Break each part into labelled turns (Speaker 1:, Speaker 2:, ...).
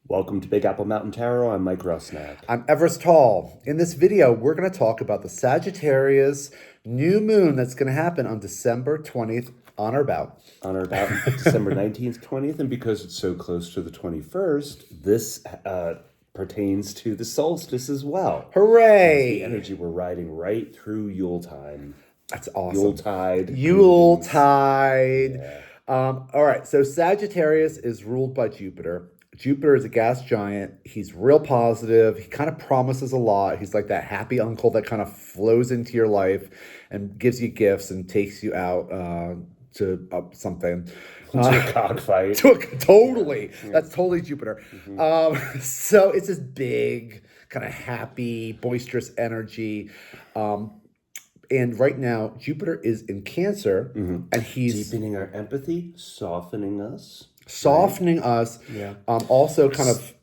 Speaker 1: Welcome to Big Apple Mountain Tarot. I'm Mike Rusnak.
Speaker 2: I'm Everest Hall. In this video, we're going to talk about the Sagittarius new moon that's going to happen on December 20th on or about.
Speaker 1: December 19th, 20th, and because it's so close to the 21st, this pertains to the solstice as well.
Speaker 2: Hooray!
Speaker 1: It's the energy we're riding right through Yule time.
Speaker 2: That's awesome.
Speaker 1: Yuletide.
Speaker 2: Yuletide.
Speaker 1: Yeah.
Speaker 2: All right, so Sagittarius is ruled by Jupiter. Jupiter is a gas giant. He's real positive. He kind of promises a lot. He's like that happy uncle that kind of flows into your life and gives you gifts and takes you out to something.
Speaker 1: To a cockfight.
Speaker 2: Totally.
Speaker 1: Yeah.
Speaker 2: That's totally Jupiter. So it's this big, kind of happy, boisterous energy. And right now, Jupiter is in Cancer, and he's
Speaker 1: deepening our empathy, softening us.
Speaker 2: Yeah. Also kind of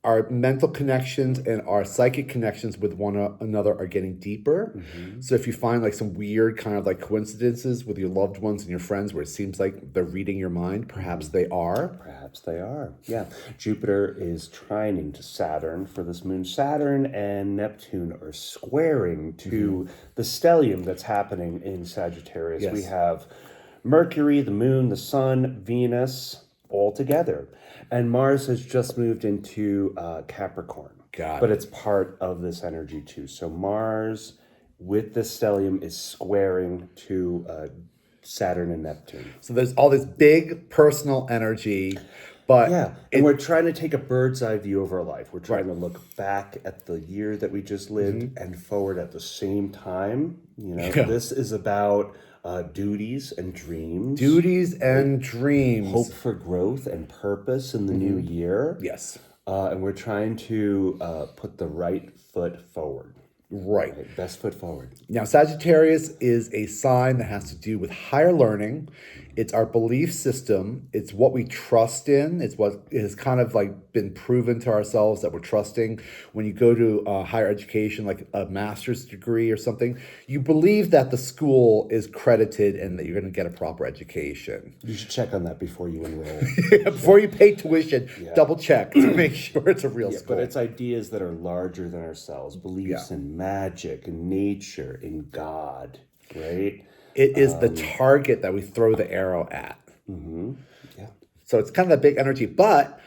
Speaker 2: our mental connections and our psychic connections with one another are getting deeper. So if you find like some weird kind of like coincidences with your loved ones and your friends where it seems like they're reading your mind, perhaps they are.
Speaker 1: Perhaps they are. Yeah. Jupiter is trining to Saturn for this moon. Saturn and Neptune are squaring to the stellium that's happening in Sagittarius.
Speaker 2: Yes.
Speaker 1: We have Mercury, the moon, the sun, Venus, all together. And Mars has just moved into Capricorn. But it's part of this energy too. So Mars with the stellium is squaring to Saturn and Neptune.
Speaker 2: So there's all this big personal energy. But
Speaker 1: yeah, and we're trying to take a bird's eye view of our life. We're trying to look back at the year that we just lived and forward at the same time. You know, this is about duties and dreams. Hope for growth and purpose in the new year.
Speaker 2: Yes.
Speaker 1: And we're trying to put the right foot forward.
Speaker 2: Right.
Speaker 1: Best foot forward.
Speaker 2: Now, Sagittarius is a sign that has to do with higher learning. It's our belief system. It's what we trust in. It's what has kind of like been proven to ourselves that we're trusting. When you go to higher education, like a master's degree or something, you believe that the school is credited and that you're going to get a proper education.
Speaker 1: You should check on that before you enroll.
Speaker 2: Before you pay tuition, double check to make sure it's a real school.
Speaker 1: But it's ideas that are larger than ourselves. Beliefs in magic, in nature, in God, right?
Speaker 2: It is the target that we throw the arrow at.
Speaker 1: Yeah.
Speaker 2: So it's kind of a big energy. But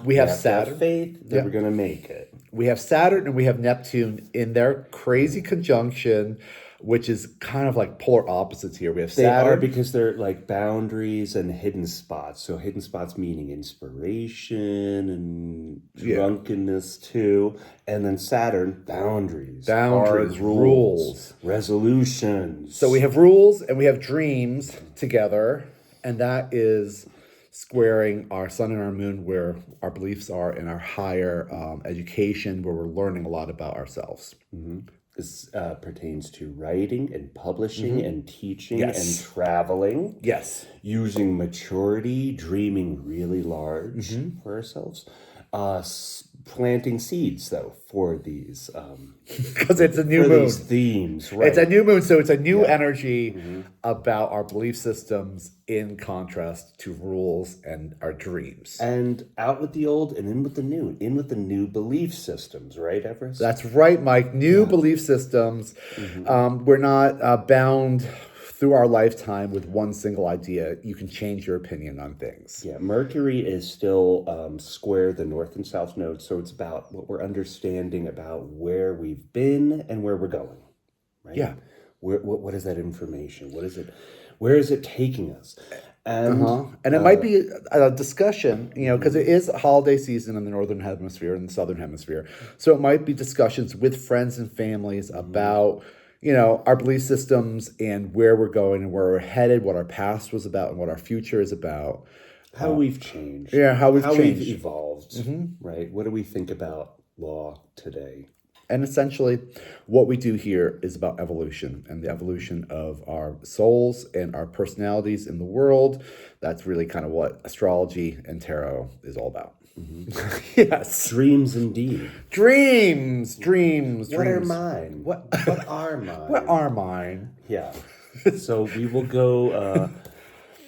Speaker 2: we have Saturn.
Speaker 1: Have faith that we're going to make it.
Speaker 2: We have Saturn and we have Neptune in their crazy conjunction, which is kind of like polar opposites here. We have Saturn.
Speaker 1: They are because they're like boundaries and hidden spots. So hidden spots meaning inspiration and drunkenness too. And then Saturn, boundaries, hard rules, resolutions.
Speaker 2: So we have rules and we have dreams together. And that is squaring our sun and our moon where our beliefs are in our higher education, where we're learning a lot about ourselves.
Speaker 1: This pertains to writing and publishing and teaching and traveling.
Speaker 2: Yes.
Speaker 1: Using maturity, dreaming really large for ourselves. Planting seeds, though, for these.
Speaker 2: Because it's a new moon.
Speaker 1: These themes, right?
Speaker 2: It's a new moon, so it's a new energy about our belief systems in contrast to rules and our dreams.
Speaker 1: And out with the old and in with the new. In with the new belief systems, right, Everest?
Speaker 2: That's right, Mike. New belief systems. We're not bound through our lifetime with one single idea. You can change your opinion on things.
Speaker 1: Yeah, Mercury is still square the north and south nodes, so it's about what we're understanding about where we've been and where we're going, right?
Speaker 2: Yeah.
Speaker 1: What is that information? What is it? Where is it taking us? And
Speaker 2: it might be a discussion, you know, because it is a holiday season in the northern hemisphere and the southern hemisphere. So it might be discussions with friends and families about, you know, our belief systems and where we're going and where we're headed, what our past was about and what our future is about.
Speaker 1: How we've changed.
Speaker 2: Yeah, how we've
Speaker 1: evolved, right? What do we think about law today?
Speaker 2: And essentially, what we do here is about evolution and the evolution of our souls and our personalities in the world. That's really kind of what astrology and tarot is all about. Yes.
Speaker 1: Dreams indeed.
Speaker 2: Dreams.
Speaker 1: What are mine? What are mine?
Speaker 2: What are mine?
Speaker 1: Yeah. So we will go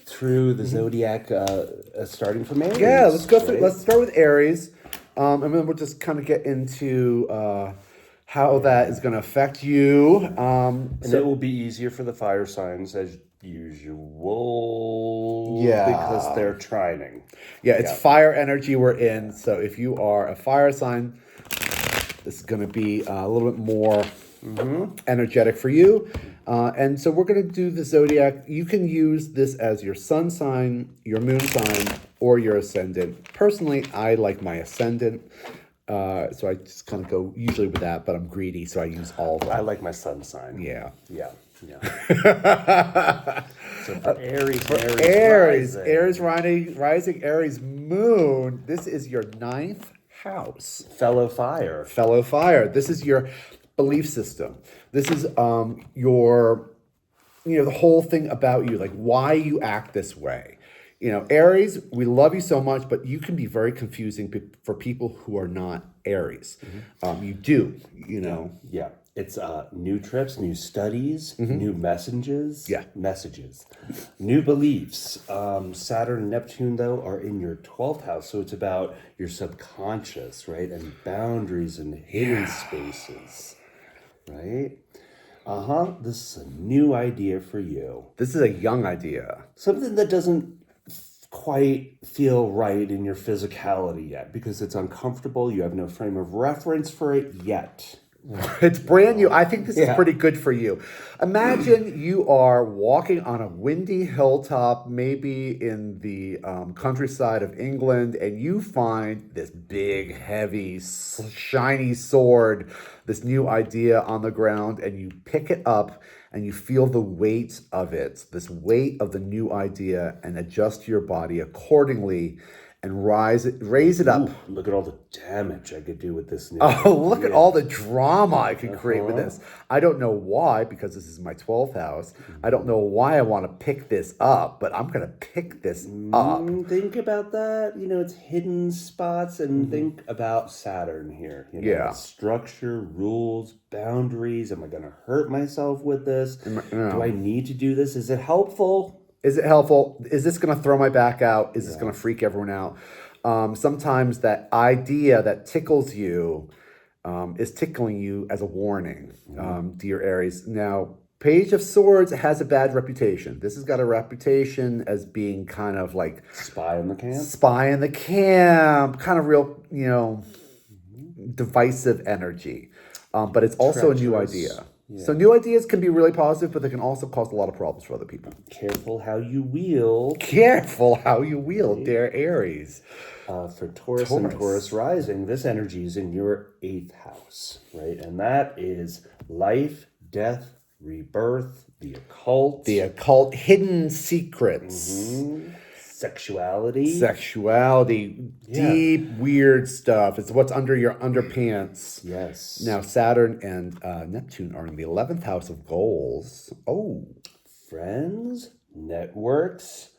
Speaker 1: through the zodiac, starting from Aries.
Speaker 2: Yeah, let's go through.
Speaker 1: right?
Speaker 2: Let's start with Aries, and then we'll just kind of get into how that is going to affect you.
Speaker 1: And it will be easier for the fire signs as usual.
Speaker 2: Yeah.
Speaker 1: Because they're trining.
Speaker 2: Yeah, it's fire energy we're in. So if you are a fire sign, this is going to be a little bit more energetic for you. And so we're going to do the zodiac. You can use this as your sun sign, your moon sign, or your ascendant. Personally, I like my ascendant. So I just kind of go usually with that, but I'm greedy, so I use all of them.
Speaker 1: I like my sun sign.
Speaker 2: Yeah.
Speaker 1: Yeah. So for Aries,
Speaker 2: Aries rising, Aries moon. This is your 9th house.
Speaker 1: fellow fire.
Speaker 2: Fellow fire. This is your belief system. This is your, the whole thing about you, like why you act this way. Aries, we love you so much, but you can be very confusing for people who are not Aries. You do,
Speaker 1: Yeah. It's new trips, new studies, new messages.
Speaker 2: Yeah.
Speaker 1: New beliefs. Saturn and Neptune, though, are in your 12th house. So it's about your subconscious, right? And boundaries and hidden spaces, right? This is a new idea for you.
Speaker 2: This is a young idea.
Speaker 1: Something that doesn't quite feel right in your physicality yet because it's uncomfortable. You have no frame of reference for it yet.
Speaker 2: It's brand new. I think this is pretty good for you. Imagine you are walking on a windy hilltop, maybe in the countryside of England, and you find this big, heavy, shiny sword, this new idea on the ground, and you pick it up and you feel the weight of it, this weight of the new idea, and adjust your body accordingly and raise it up.
Speaker 1: Ooh, look at all the damage I could do with this new
Speaker 2: Look at all the drama I could create with this. I don't know why, because this is my 12th house. I don't know why I want to pick this up, but I'm going to pick this up.
Speaker 1: Think about that. It's hidden spots, and think about Saturn here. Structure, rules, boundaries. Am I going to hurt myself with this? Do I need to do this? Is it helpful?
Speaker 2: Is it helpful? Is this going to throw my back out? Is this going to freak everyone out? Sometimes that idea that tickles you is tickling you as a warning, dear Aries. Now, Page of Swords has a bad reputation. This has got a reputation as being kind of like
Speaker 1: Spy in the camp?
Speaker 2: Spy in the camp, kind of real, divisive energy. But it's also a new idea. Yeah. So new ideas can be really positive, but they can also cause a lot of problems for other people.
Speaker 1: Careful how you wield.
Speaker 2: Careful how you wield, dear Aries.
Speaker 1: For Taurus and Taurus rising, this energy is in your 8th house, right? And that is life, death, rebirth, the occult.
Speaker 2: The occult, hidden secrets.
Speaker 1: Sexuality,
Speaker 2: deep, weird stuff. It's what's under your underpants.
Speaker 1: Yes.
Speaker 2: Now, Saturn and Neptune are in the 11th house of goals. Oh.
Speaker 1: Friends, networks,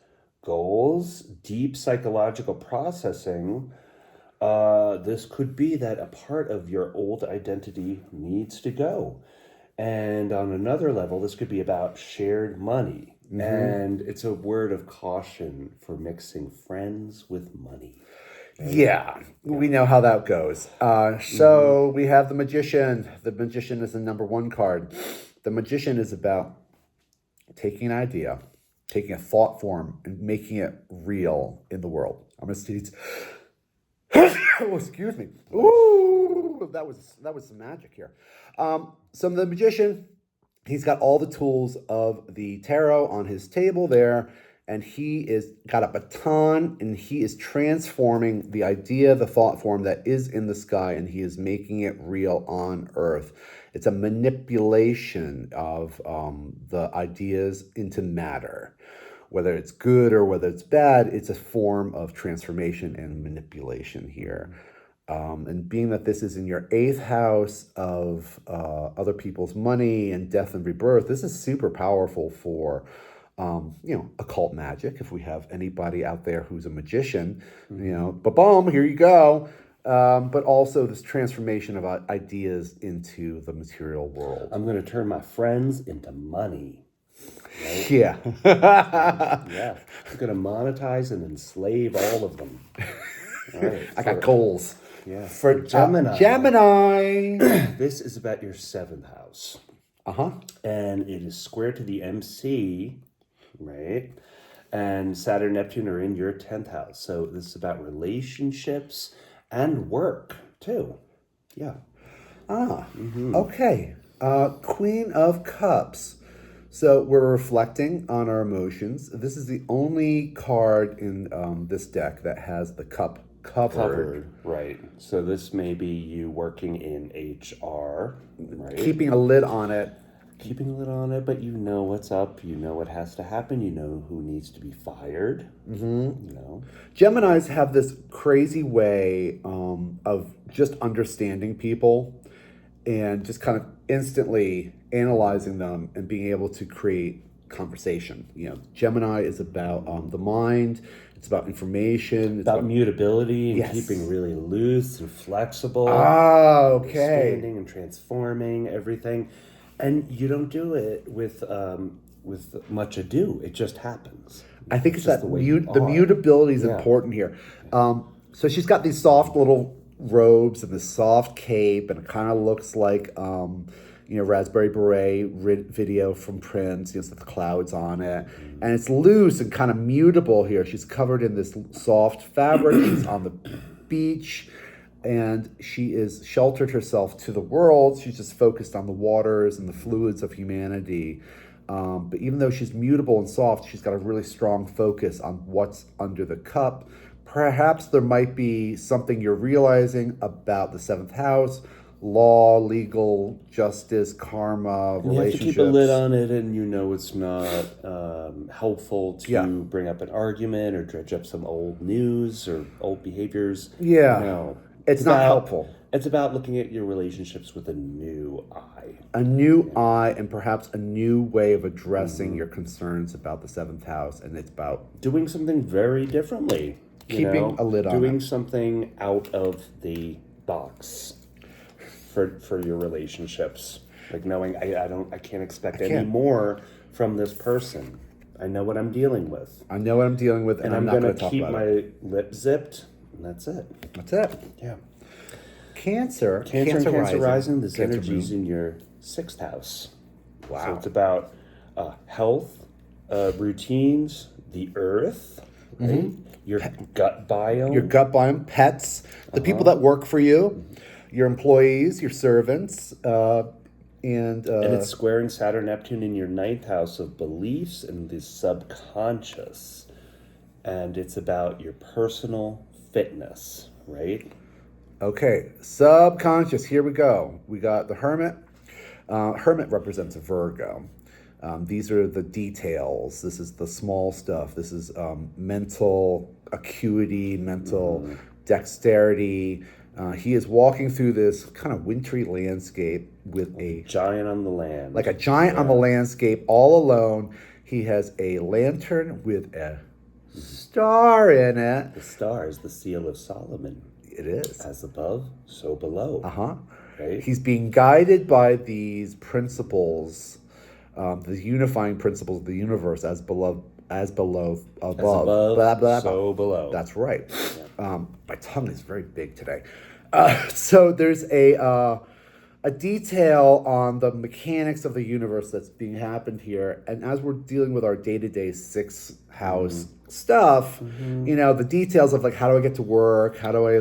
Speaker 1: goals, deep psychological processing. This could be that a part of your old identity needs to go. And on another level, this could be about shared money. And it's a word of caution for mixing friends with money.
Speaker 2: Yeah, we know how that goes. So we have the Magician. The Magician is the number 1 card. The Magician is about taking an idea, taking a thought form, and making it real in the world. I'm going to sneeze. Oh, excuse me. Ooh, that was some magic here. So the Magician, he's got all the tools of the tarot on his table there, and he is got a baton, and he is transforming the idea, the thought form that is in the sky, and he is making it real on Earth. It's a manipulation of the ideas into matter. Whether it's good or whether it's bad, it's a form of transformation and manipulation here. And being that this is in your 8th house of other people's money and death and rebirth, this is super powerful for, occult magic. If we have anybody out there who's a magician, ba-boom, here you go. But also this transformation of ideas into the material world.
Speaker 1: I'm going to turn my friends into money. right?
Speaker 2: Yeah.
Speaker 1: Yeah, you're going to monetize and enslave all of them. All right.
Speaker 2: I got goals.
Speaker 1: Yeah.
Speaker 2: For
Speaker 1: Gemini.
Speaker 2: Gemini.
Speaker 1: This is about your seventh house.
Speaker 2: Uh-huh.
Speaker 1: And it is square to the MC, right? And Saturn, Neptune are in your 10th house. So this is about relationships and work too. Yeah.
Speaker 2: Okay. Queen of Cups. So we're reflecting on our emotions. This is the only card in this deck that has the cup covered.
Speaker 1: Right. So this may be you working in HR, right?
Speaker 2: Keeping a lid on it.
Speaker 1: Keeping a lid on it, but you know what's up. You know what has to happen. You know who needs to be fired. Mm-hmm. You know.
Speaker 2: Geminis have this crazy way of just understanding people and just kind of instantly analyzing them and being able to create conversation. You know, Gemini is about the mind. It's about information. It's
Speaker 1: about mutability and
Speaker 2: Yes.
Speaker 1: keeping really loose and flexible.
Speaker 2: Okay.
Speaker 1: Expanding and transforming everything. And you don't do it with much ado. It just happens.
Speaker 2: I think it's
Speaker 1: just
Speaker 2: that
Speaker 1: the
Speaker 2: the mutability is
Speaker 1: Yeah.
Speaker 2: important here. So she's got these soft little robes and this soft cape, and it kind of looks like Raspberry Beret video from Prince. You know, it's got the clouds on it, and it's loose and kind of mutable here. She's covered in this soft fabric. She's on the beach, and she is sheltered herself to the world. She's just focused on the waters and the fluids of humanity. But even though she's mutable and soft, she's got a really strong focus on what's under the cup. Perhaps there might be something you're realizing about the seventh house: law, legal, justice, karma,
Speaker 1: You have to
Speaker 2: relationships.
Speaker 1: keep a lid on it, and you know it's not helpful to
Speaker 2: Yeah.
Speaker 1: bring up an argument or dredge up some old news or old behaviors.
Speaker 2: Yeah.
Speaker 1: No.
Speaker 2: It's not helpful.
Speaker 1: It's about looking at your relationships with a new eye.
Speaker 2: A new eye and perhaps a new way of addressing your concerns about the seventh house. And it's about
Speaker 1: Doing something very differently.
Speaker 2: Keeping a lid on
Speaker 1: Doing
Speaker 2: it.
Speaker 1: something out of the box for your relationships. Like knowing I can't expect any
Speaker 2: can't.
Speaker 1: more from this person. I know what I'm dealing with.
Speaker 2: I know what I'm dealing with, and I'm not going to talk
Speaker 1: keep
Speaker 2: about
Speaker 1: my
Speaker 2: it.
Speaker 1: lip zipped, and that's it.
Speaker 2: That's it.
Speaker 1: Yeah.
Speaker 2: Cancer.
Speaker 1: Cancer and Cancer rising, this
Speaker 2: Cancer
Speaker 1: energy's
Speaker 2: moon.
Speaker 1: in your 6th house.
Speaker 2: Wow.
Speaker 1: So it's about health, routines, the earth, right? Your gut biome.
Speaker 2: Your gut biome, pets, the people that work for you, your employees, your servants, and
Speaker 1: it's squaring Saturn, Neptune in your 9th house of beliefs and the subconscious. And it's about your personal fitness, right?
Speaker 2: okay, subconscious. Here we go. We got the Hermit. Hermit represents a Virgo. These are the details. This is the small stuff. This is mental acuity, mental dexterity. He is walking through this kind of wintry landscape with a
Speaker 1: Giant on the land.
Speaker 2: like a giant on the landscape, all alone. He has a lantern with a star in it.
Speaker 1: The star is the seal of Solomon.
Speaker 2: It is.
Speaker 1: As above, so below. Right?
Speaker 2: He's being guided by these principles, the unifying principles of the universe, as below, above.
Speaker 1: above,
Speaker 2: blah, blah,
Speaker 1: so
Speaker 2: blah.
Speaker 1: below.
Speaker 2: That's right. My tongue is very big today. So there's a detail on the mechanics of the universe that's being happened here, and as we're dealing with our day-to-day 6th house stuff, the details of like, how do I get to work? How do I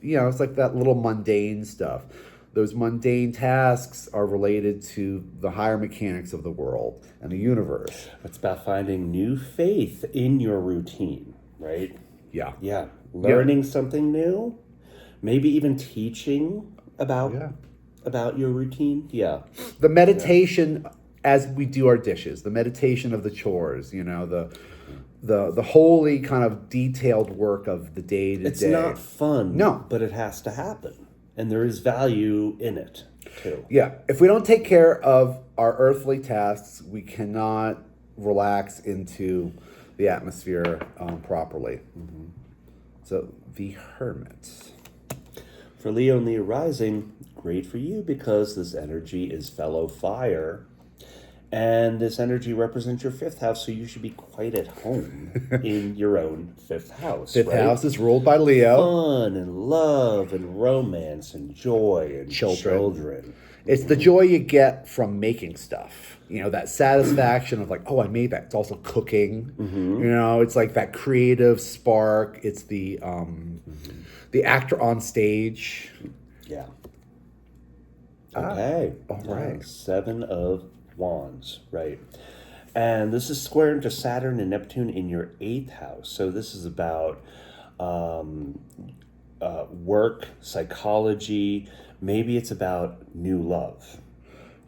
Speaker 2: it's like that little mundane stuff. Those mundane tasks are related to the higher mechanics of the world and the universe.
Speaker 1: It's about finding new faith in your routine, right?
Speaker 2: Yeah.
Speaker 1: Yeah. Learning something new, maybe even teaching about your routine. Yeah.
Speaker 2: The meditation as we do our dishes, the meditation of the chores, the holy kind of detailed work of the day to day.
Speaker 1: It's not fun,
Speaker 2: No.
Speaker 1: but it has to happen. And there is value in it, too.
Speaker 2: Yeah. If we don't take care of our earthly tasks, we cannot relax into the atmosphere properly. So, the Hermit.
Speaker 1: For Leo and Leo rising, great for you because this energy is fellow fire. And this energy represents your fifth house, so you should be quite at home in your own fifth house.
Speaker 2: Fifth
Speaker 1: right?
Speaker 2: house is ruled by Leo.
Speaker 1: Fun and love and romance and joy and children.
Speaker 2: It's the joy you get from making stuff. You know, that satisfaction of like, oh, I made that. It's also cooking. You know, it's like that creative spark. It's the actor on stage.
Speaker 1: Yeah. Okay.
Speaker 2: All right.
Speaker 1: Seven of Wands, right? And this is square into Saturn and Neptune in your eighth house. So this is about work, psychology. Maybe it's about new love.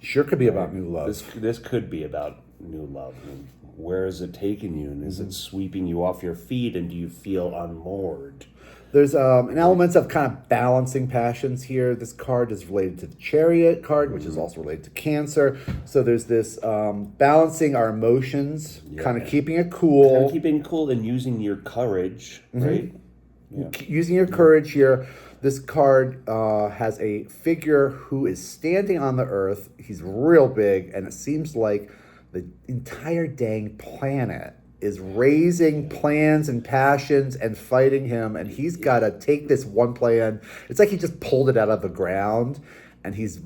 Speaker 2: Sure could be about new love.
Speaker 1: This could be about new love. And where is it taking you? And is it sweeping you off your feet? And do you feel unmoored?
Speaker 2: There's an element of kind of balancing passions here. This card is related to the Chariot card, which is also related to Cancer. So there's this balancing our emotions, kind of keeping it cool.
Speaker 1: Kind of keeping cool and using your courage, right? Yeah.
Speaker 2: Using your courage here. This card has a figure who is standing on the earth. He's real big, and it seems like the entire dang planet is raising plans and passions and fighting him, and he's got to take this one plan. It's like he just pulled it out of the ground, and he's,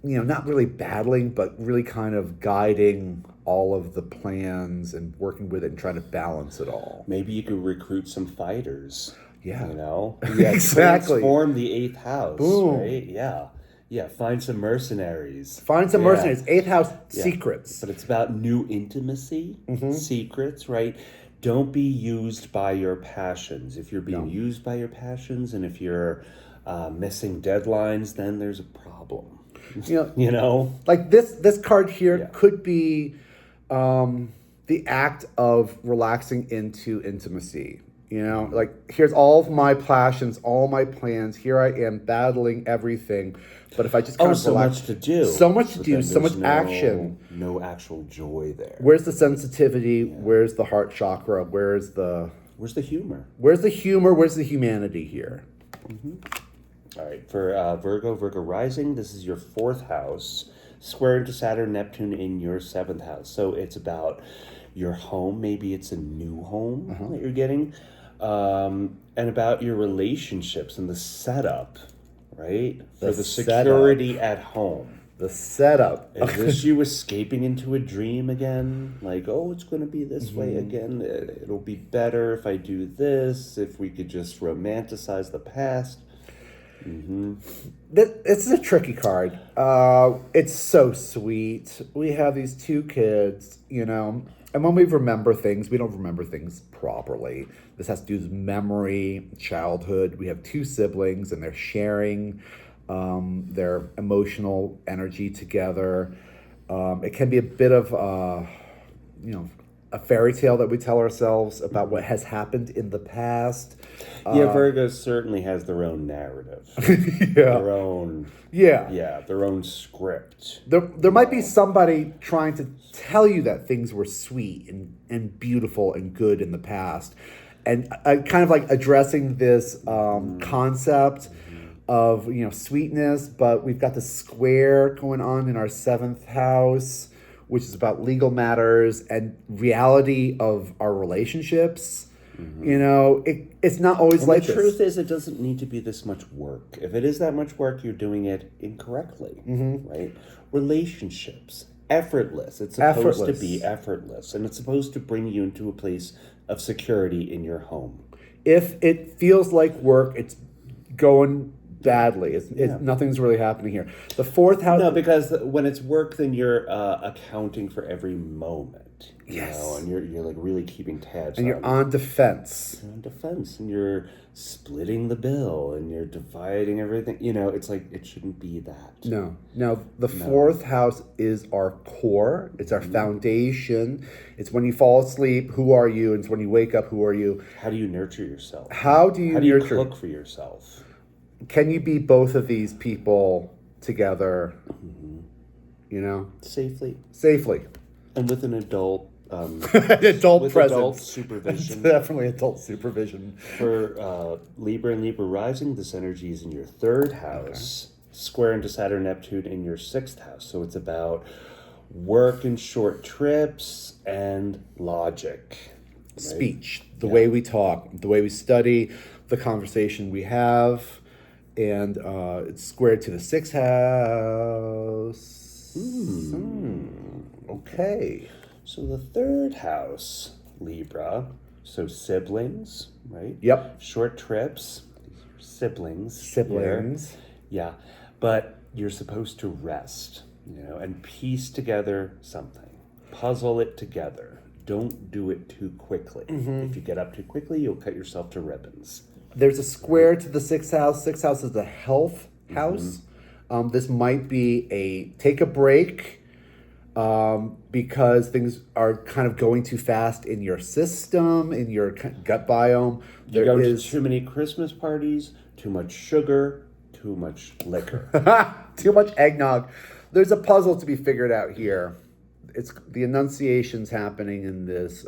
Speaker 2: you know, not really battling, but really kind of guiding all of the plans and working with it and trying to balance it all.
Speaker 1: Maybe you could recruit some fighters.
Speaker 2: Yeah.
Speaker 1: You know?
Speaker 2: Exactly.
Speaker 1: Transform the eighth house.
Speaker 2: Boom.
Speaker 1: Right? Yeah. Yeah. Find some mercenaries.
Speaker 2: Mercenaries. Eighth house secrets.
Speaker 1: But it's about new intimacy, secrets, right? Don't be used by your passions. If you're being used by your passions and if you're missing deadlines, then there's a problem. You know?
Speaker 2: Like this card here could be the act of relaxing into intimacy. You know, like, here's all of my passions, all my plans. Here I am battling everything. But if I just kind of
Speaker 1: so
Speaker 2: relax,
Speaker 1: much to do.
Speaker 2: So much to do,
Speaker 1: then
Speaker 2: so much
Speaker 1: there's
Speaker 2: action.
Speaker 1: No actual joy there.
Speaker 2: Where's the sensitivity? Where's the heart chakra? Where's the
Speaker 1: humor?
Speaker 2: Where's the humor? Where's the humanity here?
Speaker 1: All right, for Virgo rising, this is your fourth house, square into Saturn, Neptune in your seventh house. So it's about your home. Maybe it's a new home that you're getting. And about your relationships and the setup, right? For the security at home.
Speaker 2: The setup.
Speaker 1: Is this you escaping into a dream again? Like, oh, it's going to be this way again. It'll be better if I do this, if we could just romanticize the past.
Speaker 2: It's a tricky card. It's so sweet. We have these two kids, you know, and when we remember things, we don't remember things properly. This has to do with memory, childhood. We have two siblings, and they're sharing their emotional energy together. It can be a bit of, a fairy tale that we tell ourselves about what has happened in the past.
Speaker 1: Virgo certainly has their own narrative. Their own their own script.
Speaker 2: There might be somebody trying to tell you that things were sweet and beautiful and good in the past. And kind of like addressing this concept of, you know, sweetness, but we've got the square going on in our seventh house, which is about legal matters and reality of our relationships. You know, it's not always like this.
Speaker 1: The truth is, it doesn't need to be this much work. If it is that much work, you're doing it incorrectly, right? Relationships, effortless. It's supposed to be effortless, and it's supposed to bring you into a place of security in your home.
Speaker 2: If it feels like work, it's going badly. Nothing's really happening here. The fourth house...
Speaker 1: No, because when it's work, then you're accounting for every moment. You know, and you're like really keeping tabs.
Speaker 2: And you're on defense.
Speaker 1: You're on defense, and you're splitting the bill, and you're dividing everything. You know, it's like, it shouldn't be that.
Speaker 2: No. Now, the fourth house is our core. It's our foundation. It's when you fall asleep, who are you? And it's when you wake up, who are you?
Speaker 1: How do you nurture yourself?
Speaker 2: How do you
Speaker 1: cook for yourself?
Speaker 2: Can you be both of these people together, you know?
Speaker 1: Safely. And with an adult...
Speaker 2: adult presence.
Speaker 1: Adult supervision.
Speaker 2: Definitely adult supervision.
Speaker 1: For Libra and Libra rising, this energy is in your third house, square into Saturn, Neptune in your sixth house. So it's about work and short trips, and logic. Right?
Speaker 2: Speech, the way we talk, the way we study, the conversation we have, and it's squared to the sixth house. Okay.
Speaker 1: So the third house, Libra, so siblings, right?
Speaker 2: Yep.
Speaker 1: Short trips, siblings.
Speaker 2: Siblings.
Speaker 1: Here. Yeah, but you're supposed to rest, and piece together something. Puzzle it together. Don't do it too quickly. If you get up too quickly, you'll cut yourself to ribbons.
Speaker 2: There's a square to the sixth house. Sixth house is the health house. This might be a take a break because things are kind of going too fast in your system, in your gut biome.
Speaker 1: You go to too many Christmas parties, too much sugar, too much liquor.
Speaker 2: Too much eggnog. There's a puzzle to be figured out here. It's the enunciation's happening in this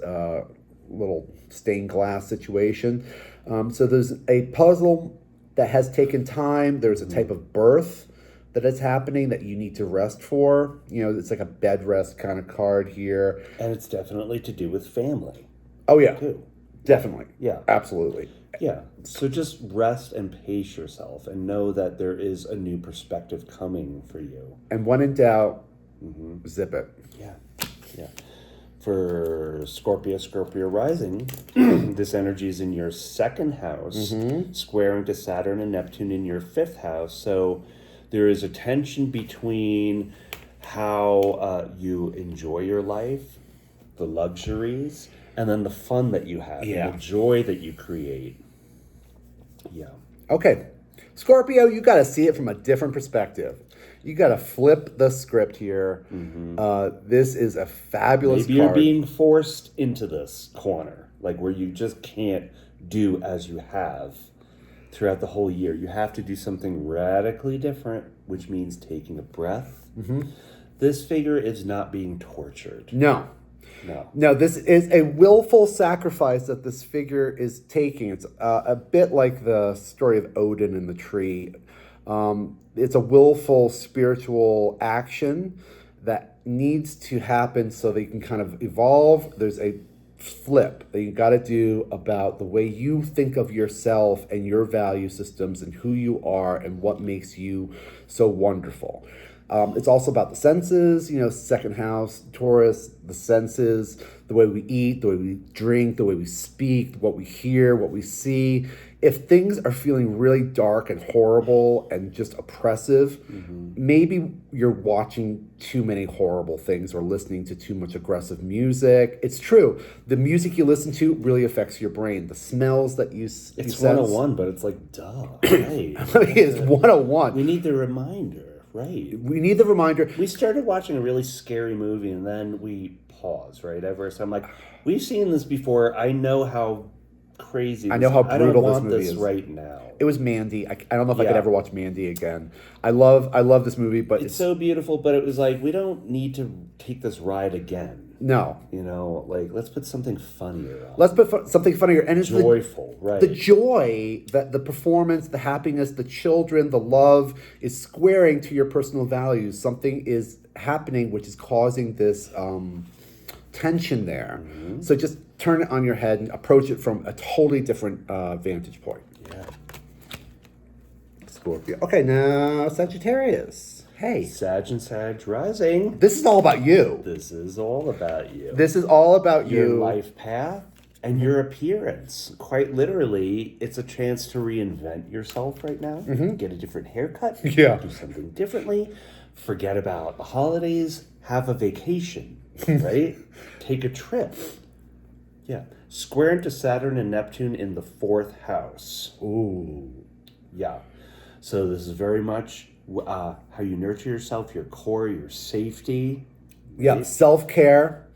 Speaker 2: little stained glass situation. So there's a puzzle that has taken time. There's a type of birth that is happening that you need to rest for. It's like a bed rest kind of card here.
Speaker 1: And it's definitely to do with family.
Speaker 2: Oh, yeah.
Speaker 1: Too.
Speaker 2: Definitely.
Speaker 1: Yeah.
Speaker 2: Absolutely.
Speaker 1: Yeah. So just rest and pace yourself and know that there is a new perspective coming for you.
Speaker 2: And when in doubt, zip it.
Speaker 1: Yeah. Yeah. For Scorpio rising, this energy is in your second house, squaring to Saturn and Neptune in your fifth house. So there is a tension between how you enjoy your life, the luxuries, and then the fun that you have, and the joy that you create. Yeah.
Speaker 2: Okay. Scorpio, you got to see it from a different perspective. You got to flip the script here. This is a fabulous
Speaker 1: Maybe
Speaker 2: card.
Speaker 1: you're being forced into this corner, like where you just can't do as you have throughout the whole year. You have to do something radically different, which means taking a breath. This figure is not being tortured.
Speaker 2: No,
Speaker 1: No,
Speaker 2: this is a willful sacrifice that this figure is taking. It's a bit like the story of Odin and the tree. It's a willful spiritual action that needs to happen so they can kind of evolve. There's a flip that you got to do about the way you think of yourself and your value systems and who you are and what makes you so wonderful. It's also about the senses, second house, Taurus, the senses, the way we eat, the way we drink, the way we speak, what we hear, what we see. If things are feeling really dark and horrible and just oppressive, maybe you're watching too many horrible things or listening to too much aggressive music. It's true. The music you listen to really affects your brain. The smells that you sense.
Speaker 1: it's 101, but it's like, duh, right?
Speaker 2: It's 101.
Speaker 1: We need the reminder. Right.
Speaker 2: We need the reminder.
Speaker 1: We started watching a really scary movie and then we paused, right, Everest? I'm like, we've seen this before. I know how crazy
Speaker 2: I know how brutal
Speaker 1: this
Speaker 2: this movie
Speaker 1: is
Speaker 2: is
Speaker 1: right now.
Speaker 2: It was Mandy. I don't know if I could ever watch Mandy again. I love this movie, but
Speaker 1: It's so beautiful, but it was like, we don't need to take this ride again.
Speaker 2: no.
Speaker 1: Let's put something funnier on.
Speaker 2: Let's put something funnier and it's
Speaker 1: Joyful, right.
Speaker 2: The joy, that the performance, the happiness, the children, the love is squaring to your personal values. Something is happening which is causing this tension there. So just turn it on your head and approach it from a totally different vantage point.
Speaker 1: Yeah.
Speaker 2: Scorpio. Okay, now Sagittarius. Hey.
Speaker 1: Sag and Sag rising.
Speaker 2: This is all about you.
Speaker 1: This is all about you.
Speaker 2: This is all about
Speaker 1: Your
Speaker 2: you.
Speaker 1: life path and your appearance. Quite literally, it's a chance to reinvent yourself right now. Get a different haircut.
Speaker 2: Yeah.
Speaker 1: Do something differently. Forget about the holidays. Have a vacation, right? Take a trip. Yeah. Square into Saturn and Neptune in the fourth house.
Speaker 2: Ooh.
Speaker 1: Yeah. So this is very much how you nurture yourself, your core, your safety.
Speaker 2: Yeah, self-care.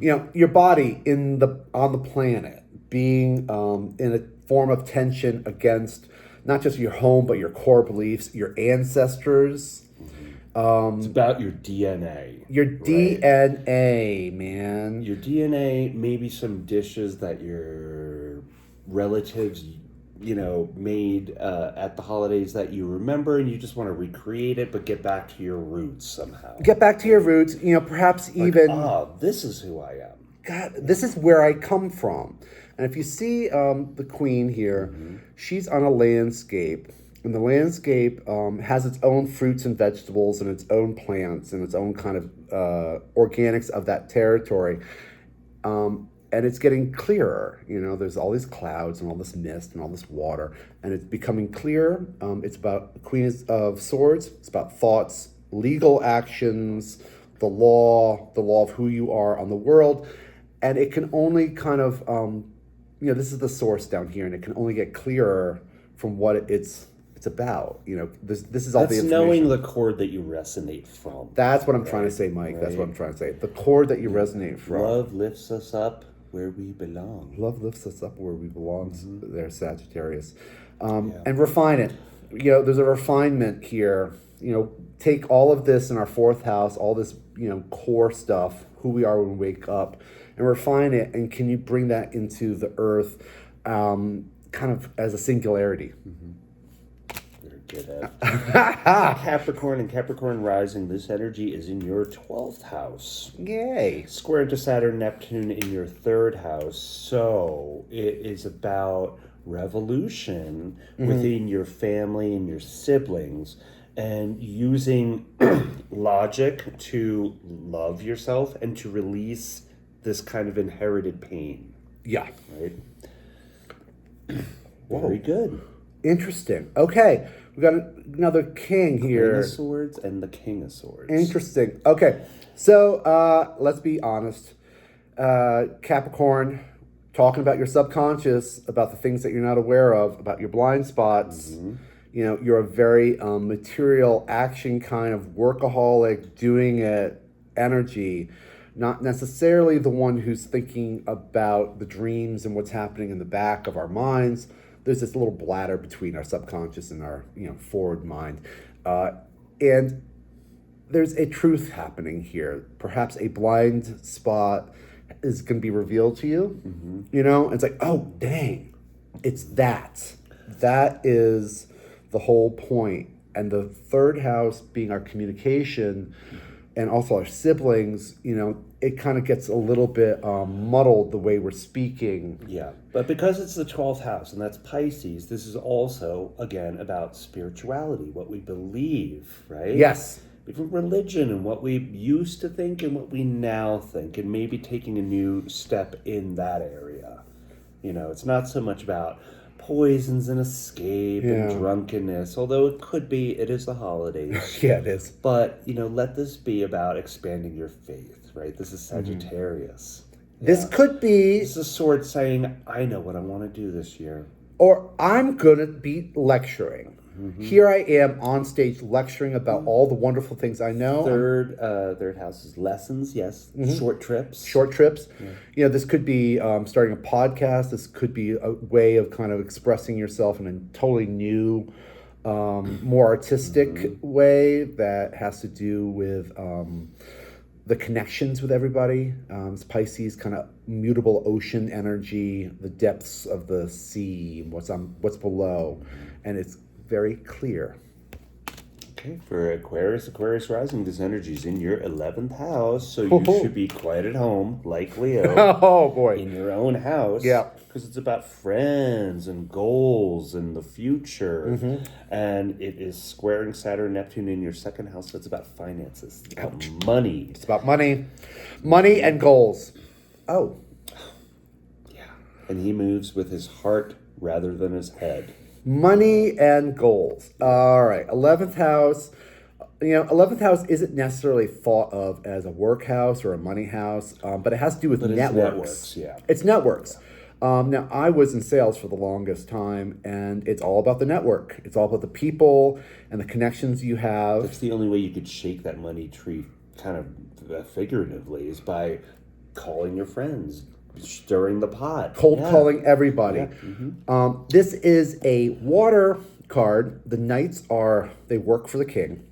Speaker 2: Your body on the planet being in a form of tension against not just your home but your core beliefs, your ancestors.
Speaker 1: It's about your DNA.
Speaker 2: Your
Speaker 1: right?
Speaker 2: DNA, man.
Speaker 1: Your DNA, maybe some dishes that your relatives made at the holidays that you remember, and you just want to recreate it, but get back to your roots somehow.
Speaker 2: Get back to your roots, perhaps even,
Speaker 1: this is who I am.
Speaker 2: God, this is where I come from. And if you see the queen here, she's on a landscape. And the landscape has its own fruits and vegetables and its own plants and its own kind of organics of that territory. And it's getting clearer. There's all these clouds and all this mist and all this water. And it's becoming clearer. It's about the Queen of Swords. It's about thoughts, legal actions, the law of who you are on the world. And it can only kind of, this is the source down here, and it can only get clearer from what it's about. This is all the information.
Speaker 1: That's knowing the chord that you resonate from.
Speaker 2: That's what I'm trying to say, Mike. Right? That's what I'm trying to say. The chord that you resonate from.
Speaker 1: Love lifts us up where we belong.
Speaker 2: Love lifts us up where we belong. There, Sagittarius. And refine it. There's a refinement here. Take all of this in our fourth house, all this, core stuff, who we are when we wake up, and refine it. And can you bring that into the earth kind of as a singularity?
Speaker 1: Very good at Capricorn and Capricorn rising. This energy is in your 12th house.
Speaker 2: Yay.
Speaker 1: Square into Saturn, Neptune in your 3rd house. So it is about revolution within your family and your siblings, and using logic to love yourself and to release this kind of inherited pain.
Speaker 2: Yeah.
Speaker 1: Right? Very good.
Speaker 2: Interesting. Okay. We got another king here.
Speaker 1: Queen of Swords and the King of Swords.
Speaker 2: Interesting. Okay. So let's be honest. Capricorn, talking about your subconscious, about the things that you're not aware of, about your blind spots. You're a very material action kind of workaholic, doing it energy, not necessarily the one who's thinking about the dreams and what's happening in the back of our minds. There's this little bladder between our subconscious and our forward mind. And there's a truth happening here. Perhaps a blind spot is going to be revealed to you. It's like, oh, dang, it's that. That is the whole point. And the 3rd house being our communication and also our siblings, it kind of gets a little bit muddled the way we're speaking.
Speaker 1: Yeah, but because it's the 12th house, and that's Pisces, this is also, again, about spirituality, what we believe, right?
Speaker 2: Yes.
Speaker 1: Even religion and what we used to think and what we now think, and maybe taking a new step in that area. It's not so much about poisons and escape and drunkenness, although it is the holidays.
Speaker 2: Yeah, it is.
Speaker 1: But, let this be about expanding your faith, right? This is Sagittarius.
Speaker 2: This could be...
Speaker 1: This is a sword saying, I know what I want to do this year.
Speaker 2: Or I'm going to be lecturing. Here I am on stage lecturing about all the wonderful things I know.
Speaker 1: Third house is lessons, yes. Short trips.
Speaker 2: Short trips. Yeah. This could be starting a podcast. This could be a way of kind of expressing yourself in a totally new, more artistic way that has to do with the connections with everybody. It's Pisces, kind of mutable ocean energy, the depths of the sea, what's below, and it's very clear.
Speaker 1: Okay, for Aquarius rising, this energy is in your 11th house, so you should be quite at home, like Leo.
Speaker 2: Oh boy,
Speaker 1: in your own house.
Speaker 2: Yeah,
Speaker 1: because it's about friends and goals and the future, and it is squaring Saturn, Neptune in your 2nd house. So it's about finances. It's about money.
Speaker 2: It's about money and goals. Oh,
Speaker 1: yeah, and he moves with his heart rather than his head.
Speaker 2: Money and goals. All right. 11th house. 11th house isn't necessarily thought of as a work house or a money house, but it has to do with networks. It's networks. Now, I was in sales for the longest time, and it's all about the network. It's all about the people and the connections you have.
Speaker 1: That's the only way you could shake that money tree kind of figuratively is by calling your friends, stirring the pot,
Speaker 2: cold calling everybody. This is a water card. The knights they work for the king.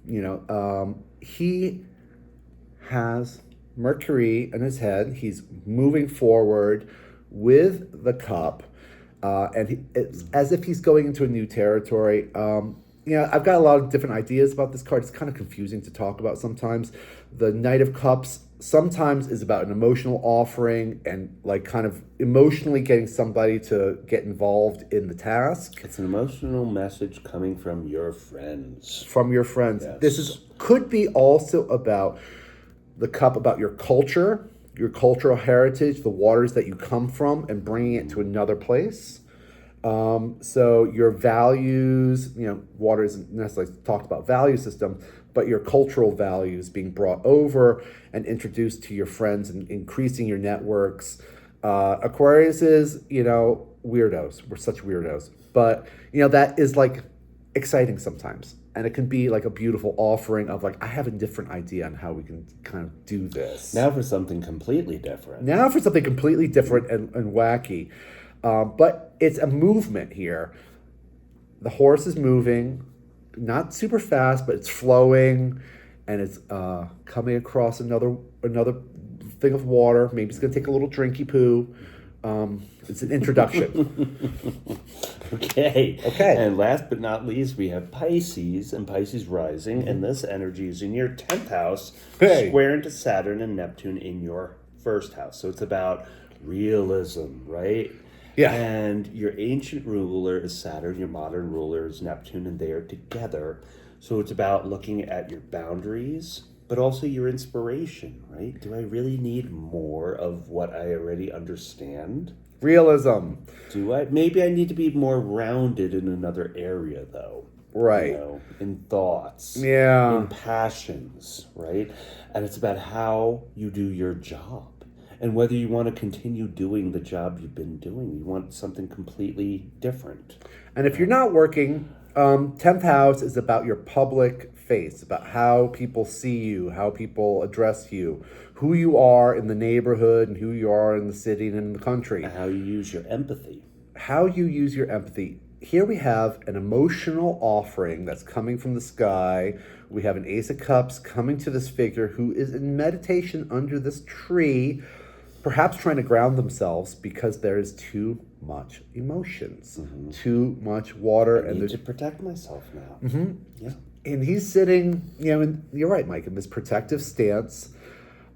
Speaker 2: He has Mercury in his head. He's moving forward with the cup. It's as if he's going into a new territory. I've got a lot of different ideas about this card. It's kind of confusing to talk about sometimes. The Knight of Cups sometimes is about an emotional offering and like kind of emotionally getting somebody to get involved in the task.
Speaker 1: It's an emotional message coming from your friends.
Speaker 2: From your friends.
Speaker 1: Yes.
Speaker 2: This could be also about the cup, about your culture, your cultural heritage, the waters that you come from, and bringing it to another place. So your values, water isn't necessarily talked about value system, but your cultural values being brought over and introduced to your friends and increasing your networks. Aquarius is, weirdos. We're such weirdos. But, that is like exciting sometimes. And it can be like a beautiful offering of like, I have a different idea on how we can kind of do this.
Speaker 1: Now for something completely different.
Speaker 2: And wacky. But it's a movement here. The horse is moving, not super fast, but it's flowing, and it's coming across another thing of water. Maybe it's going to take a little drinky poo. It's an introduction.
Speaker 1: Okay. And last but not least, we have Pisces and Pisces rising, and this energy is in your 10th house, square into Saturn and Neptune in your first house. So it's about realism, right?
Speaker 2: Yeah.
Speaker 1: And your ancient ruler is Saturn, your modern ruler is Neptune, and they are together. So it's about looking at your boundaries, but also your inspiration, right? Do I really need more of what I already understand?
Speaker 2: Realism.
Speaker 1: Do I? Maybe I need to be more rounded in another area, though.
Speaker 2: Right.
Speaker 1: In thoughts.
Speaker 2: Yeah.
Speaker 1: In passions, right? And it's about how you do your job. And whether you want to continue doing the job you've been doing. You want something completely different.
Speaker 2: And if you're not working, 10th house is about your public face, about how people see you, how people address you, who you are in the neighborhood and who you are in the city and in the country.
Speaker 1: And how you use your empathy.
Speaker 2: How you use your empathy. Here we have an emotional offering that's coming from the sky. We have an Ace of Cups coming to this figure who is in meditation under this tree, perhaps trying to ground themselves because there is too much emotions, too much water.
Speaker 1: I need to protect myself now. Yeah.
Speaker 2: And he's sitting, and you're right, Mike, in this protective stance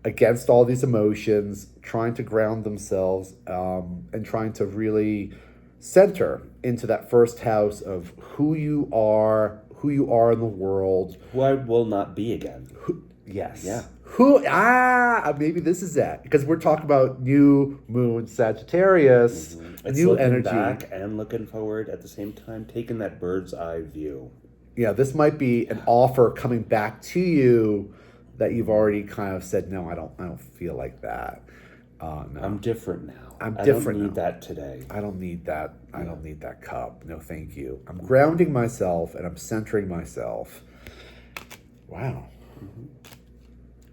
Speaker 2: against all these emotions, trying to ground themselves and trying to really center into that first house of who you are in the world.
Speaker 1: Who I will not be again.
Speaker 2: Yes.
Speaker 1: Yeah.
Speaker 2: Maybe this is that, because we're talking about new moon Sagittarius,
Speaker 1: It's
Speaker 2: new
Speaker 1: looking
Speaker 2: energy.
Speaker 1: back and looking forward at the same time, taking that bird's eye view.
Speaker 2: Yeah, this might be an offer coming back to you that you've already kind of said, no, I don't feel like that. No.
Speaker 1: I'm different now.
Speaker 2: I
Speaker 1: don't need
Speaker 2: now.
Speaker 1: that today.
Speaker 2: I don't need that. I don't need that cup. No, thank you. I'm grounding myself and I'm centering myself. Wow.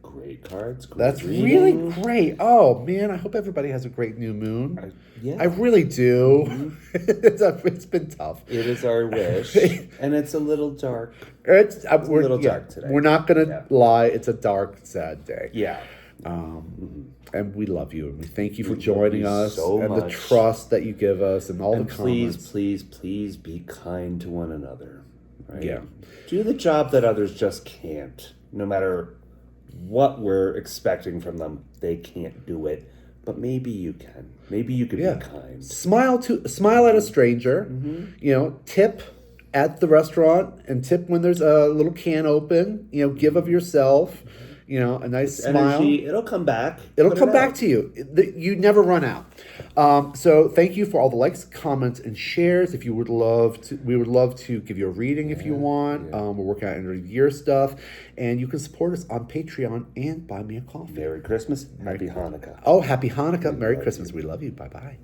Speaker 1: Great cards. Great
Speaker 2: That's
Speaker 1: reading.
Speaker 2: really great. Oh, man, I hope everybody has a great new moon. I really do. It's been tough.
Speaker 1: It is our wish. And it's a little dark.
Speaker 2: It's
Speaker 1: a little dark today.
Speaker 2: We're not going to lie. It's a dark, sad day.
Speaker 1: Yeah.
Speaker 2: And we love you. And we thank you for joining us
Speaker 1: so
Speaker 2: and
Speaker 1: much.
Speaker 2: the trust that you give us and all the comments.
Speaker 1: Please be kind to one another. Right?
Speaker 2: Yeah.
Speaker 1: Do the job that others just can't. No matter what we're expecting from them, they can't do it. But maybe you can. Maybe you could be kind.
Speaker 2: Smile at a stranger. Tip at the restaurant and tip when there's a little can open. Give of yourself. A nice smile.
Speaker 1: Energy, it'll come back.
Speaker 2: It'll come back to you. You never run out. So thank you for all the likes, comments, and shares. If you would love to, we would love to give you a reading if you want. We're working on end of the year stuff, and you can support us on Patreon and buy me a coffee.
Speaker 1: Merry Christmas. Happy Hanukkah.
Speaker 2: Oh, happy Hanukkah. Merry Christmas. We love you. Bye-bye.